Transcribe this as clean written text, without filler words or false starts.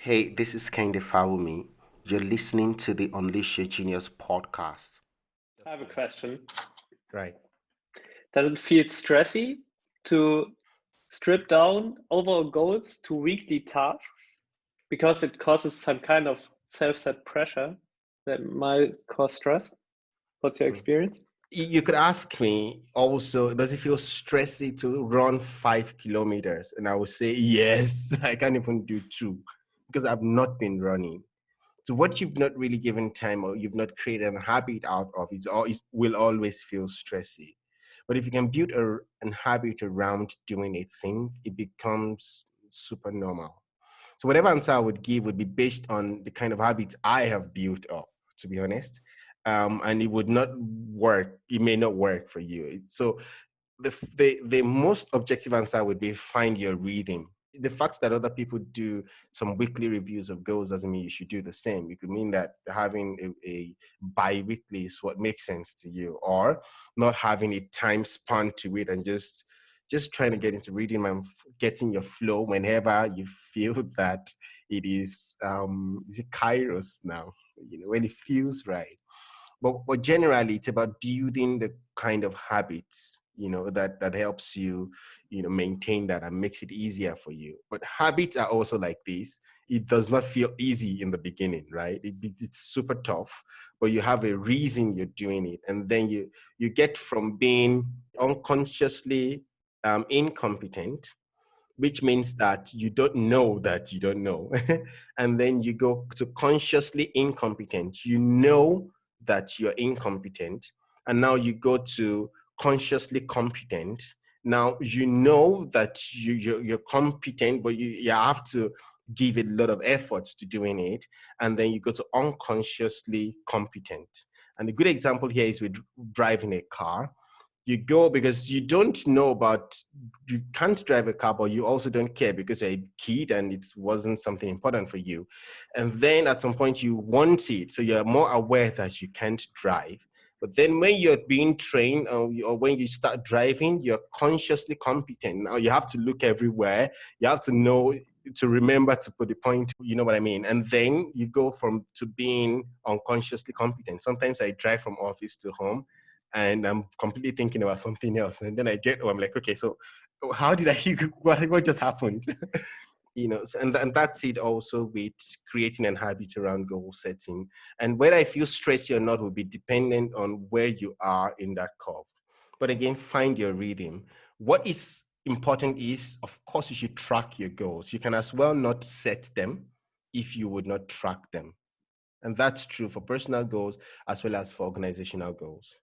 Hey, this is Kehinde Fawumi. You're listening to the Unleash Your Genius podcast. I have a question. Right. Does it feel stressy to strip down overall goals to weekly tasks because it causes some kind of self-set pressure that might cause stress? What's your Mm. experience? You could ask me also, does it feel stressy to run 5 kilometers? And I would say, yes, I can't even do two because I've not been running. So what you've not really given time or you've not created a habit out of it will always feel stressy. But if you can build an habit around doing a thing, it becomes super normal. So whatever answer I would give would be based on the kind of habits I have built up, to be honest. And it would not work. It may not work for you. So the most objective answer would be find your rhythm. The fact that other people do some weekly reviews of goals doesn't mean you should do the same. It could mean that having a bi-weekly is what makes sense to you, or not having a time span to it and just trying to get into reading and getting your flow whenever you feel that it is it kairos now, when it feels right. But generally, it's about building the kind of habits, that helps you, maintain that and makes it easier for you. But habits are also like this. It does not feel easy in the beginning, right? It's super tough, but you have a reason you're doing it. And then you get from being unconsciously incompetent, which means that you don't know. And then you go to consciously incompetent. You know that you're incompetent. And now you go to consciously competent. Now you know that you're competent, but you have to give a lot of effort to doing it. And then you go to unconsciously competent. And a good example here is with driving a car. You go because you don't know about, you can't drive a car, but you also don't care because you're a kid and it wasn't something important for you. And then at some point you want it, so you're more aware that you can't drive. But then when you're being trained, or when you start driving, you're consciously competent. Now you have to look everywhere. You have to know, to remember to put the point, you know what I mean? And then you go from to being unconsciously competent. Sometimes I drive from office to home and I'm completely thinking about something else. And then I get home, I'm like, okay, so how did I, what just happened? And that's it also with creating an habit around goal setting. And whether I feel stressed or not will be dependent on where you are in that curve. But again, find your rhythm. What is important is, of course, you should track your goals. You can as well not set them if you would not track them. And that's true for personal goals as well as for organizational goals.